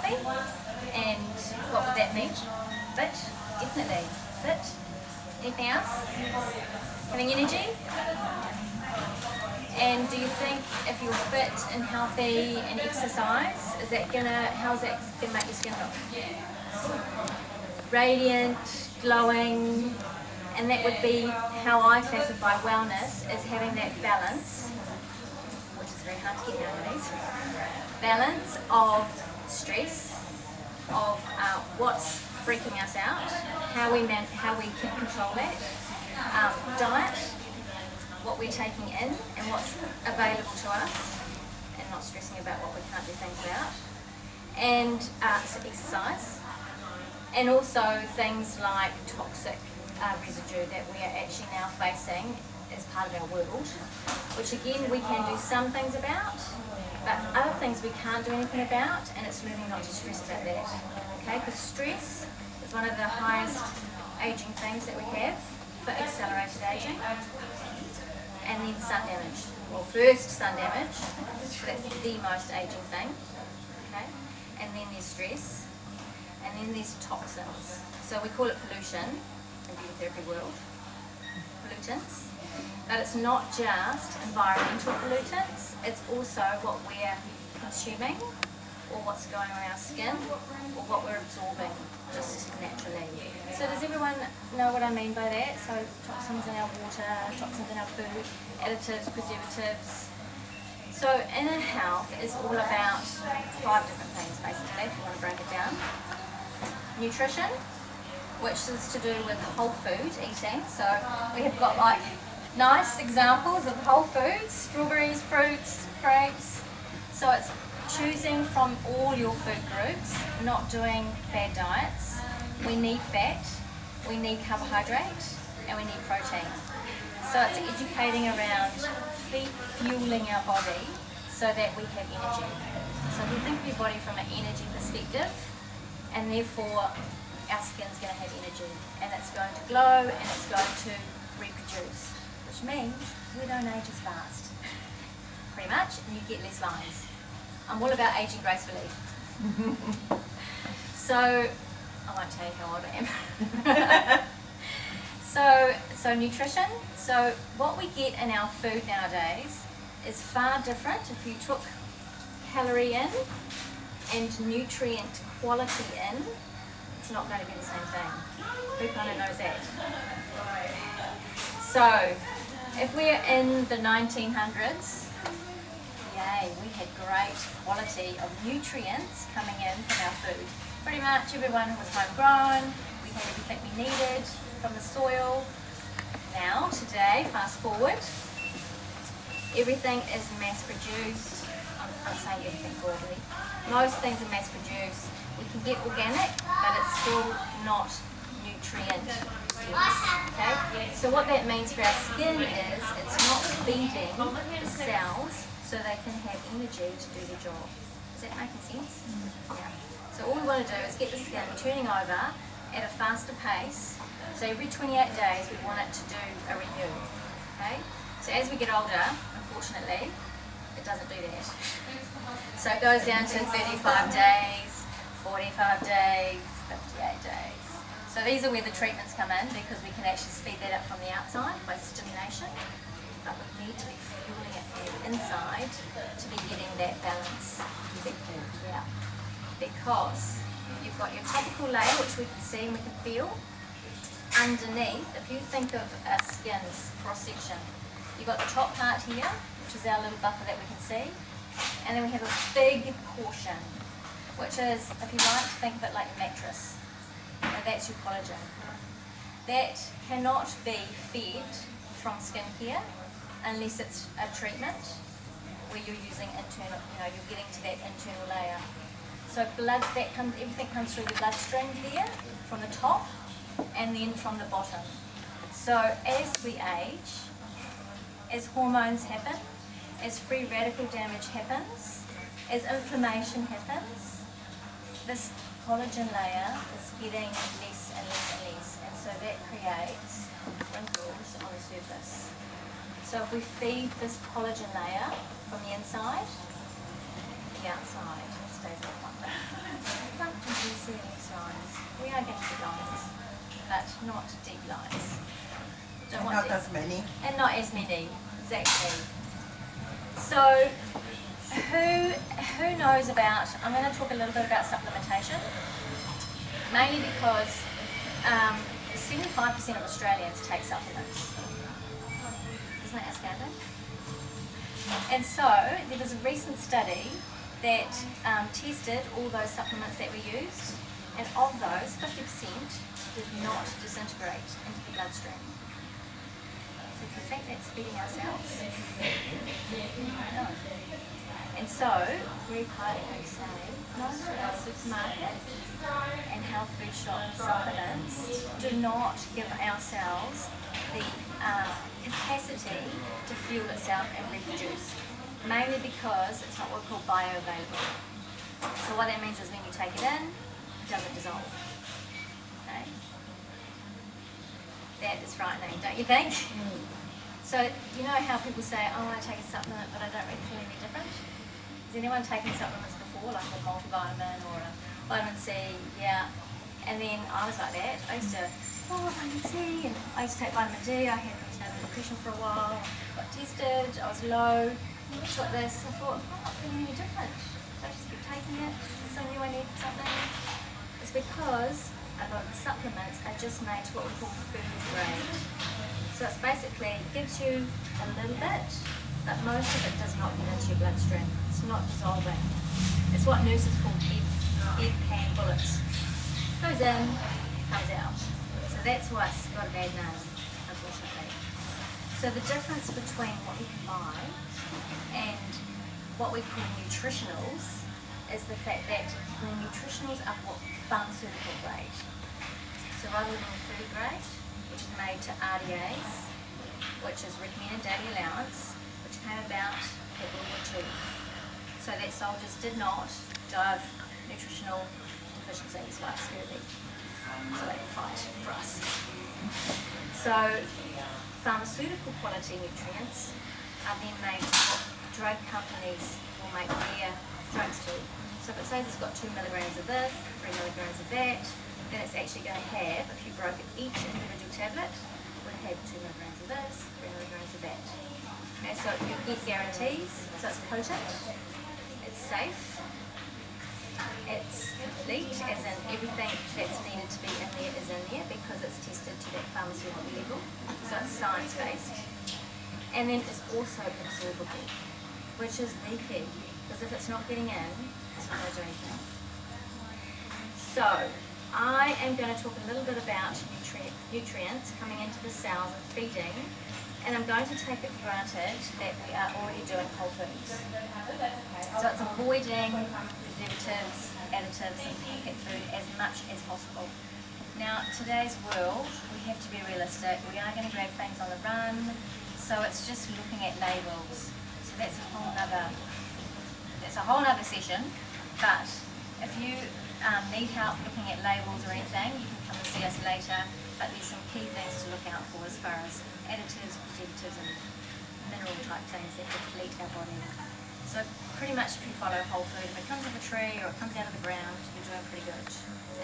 healthy. And what would that mean? Fit, definitely. Fit. Anything else? Having energy? And do you think if you're fit and healthy and exercise, how's that gonna make your skin look? Radiant, glowing, and that would be how I classify wellness, as having that balance, which is very hard to get nowadays. Balance of stress, of what's freaking us out, how we can control that, diet, what we're taking in and what's available to us, and not stressing about what we can't do things about, and exercise, and also things like toxic residue that we are actually now facing as part of our world, which again we can do some things about, but other things we can't do anything about, and it's learning not to stress about that. Okay, because stress is one of the highest aging things that we have for accelerated aging. And then sun damage. Well, first sun damage, so that's the most aging thing. Okay, and then there's stress, and then there's toxins. So we call it pollution in the beauty therapy world, pollutants. But it's not just environmental pollutants, it's also what we're consuming, or what's going on our skin, or what we're absorbing just naturally. So does everyone know what I mean by that? So toxins in our water, toxins in our food, additives, preservatives. So inner health is all about 5 different things basically, if you want to break it down. Nutrition, which is to do with whole food eating. So we have got like nice examples of whole foods, strawberries, fruits, grapes. So it's choosing from all your food groups, not doing fad diets. We need fat, we need carbohydrate, and we need protein. So it's educating around fueling our body so that we have energy. So if you think of your body from an energy perspective, and therefore our skin's going to have energy, and it's going to glow, and it's going to reproduce, which means we don't age as fast, pretty much, and you get less lines. I'm all about aging gracefully. So, I won't tell you how old I am. So nutrition. So what we get in our food nowadays is far different. If you took calorie in and nutrient quality in, it's not going to be the same thing. Who kind of knows that? So, if we're in the 1900s, yay, we had great quality of nutrients coming in from our food. Pretty much everyone was homegrown, we had everything we needed from the soil. Now, today, fast forward, everything is mass produced. I'm saying everything broadly. Most things are mass produced. We can get organic, but it's still not nutrient dense. Okay? So what that means for our skin is it's not feeding the cells so they can have energy to do their job. Is that making sense? Yeah. So all we want to do is get the skin turning over at a faster pace. So every 28 days we want it to do a renew. Okay? So as we get older, unfortunately, it doesn't do that. So it goes down to 35 days, 45 days, 58 days. So these are where the treatments come in, because we can actually speed that up from the outside by stimulation. But we need to be fueling it from the inside to be getting that balance. Yeah. Because you've got your topical layer, which we can see and we can feel. Underneath, if you think of a skin's cross-section, you've got the top part here, which is our little buffer that we can see. And then we have a big portion, which is, if you like, think of it like a mattress. And that's your collagen. That cannot be fed from skincare unless it's a treatment where you're using internal, you're getting to that internal layer. So blood, everything comes through the bloodstream there, from the top, and then from the bottom. So as we age, as hormones happen, as free radical damage happens, as inflammation happens, this collagen layer is getting less and less and less, and so that creates wrinkles on the surface. So if we feed this collagen layer from the inside, the outside stays like that. not deep lines. Don't And want not deep. as many. And not as many, exactly. So, who knows about, I'm going to talk a little bit about supplementation, mainly because 75% of Australians take supplements. Isn't that astounding? And so, there was a recent study that tested all those supplements that we used, and of those, 50% did not disintegrate into the bloodstream. So do you think that's feeding ourselves? No. And so, very politely say, most of our supermarket and health food shop supplements do not give ourselves the capacity to fuel itself and reproduce. Mainly because it's not what we call bioavailable. So what that means is when you take it in, it doesn't dissolve. Okay? That is frightening, don't you think? So you know how people say, oh, I take a supplement but I don't really feel any different? Has anyone taken supplements before, like a multivitamin or a vitamin C? Yeah. And then I was like that. I used to, vitamin C, and I used to take vitamin D. I had depression for a while, got tested, I was low, got this. I thought, I'm not feeling any different. I just keep taking it. So I knew I needed something. It's because a lot of the supplements are just made to what we call food grade. So it's basically gives you a little bit, but most of it does not get into your bloodstream. It's not dissolving. It's what nurses call pan bullets. Goes in, comes out. So that's why it's got a bad name, unfortunately. So the difference between what we can buy and what we call nutritionals is the fact that the nutritionals are what pharmaceutical grade. So rather than food grade, which is made to RDAs, which is recommended daily allowance, which came about people were cheap. So that soldiers did not die of nutritional deficiencies like scurvy. So they can fight for us. So pharmaceutical quality nutrients are then made to what drug companies will make their drugs to. So if it says it's got 2 milligrams of this, 3 milligrams of that, then it's actually going to have, if you broke each individual tablet, it would have 2 milligrams of this, 3 milligrams of that. Okay, so you get guarantees, so it's potent, it's safe, it's complete, as in everything that's needed to be in there is in there because it's tested to that pharmaceutical level, so it's science-based. And then it's also absorbable, which is the key, because if it's not getting in, it's not going to do anything. So, I am going to talk a little bit about nutrients coming into the cells and feeding, and I'm going to take it for granted that we are already doing whole foods. So it's avoiding preservatives, additives and packet food as much as possible. Now, today's world, we have to be realistic. We are going to grab things on the run, so it's just looking at labels. So that's a whole other session, but if you need help looking at labels or anything, you can come and see us later, but there's some key things to look out for as far as additives, preservatives and mineral type things that deplete our body. So pretty much if you follow whole food, if it comes off a tree or it comes out of the ground, you're doing pretty good.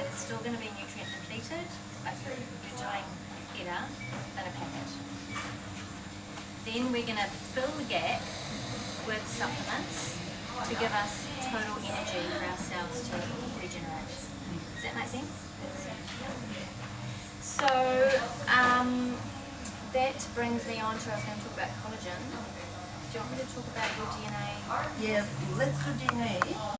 And it's still going to be nutrient depleted, but you're doing better than a packet. Then we're going to fill the gap with supplements to give us total energy for our cells to regenerate. Does that make sense? So that brings me on to, I was going to talk about collagen. Do you want me to talk about your DNA? Yeah, let's do DNA.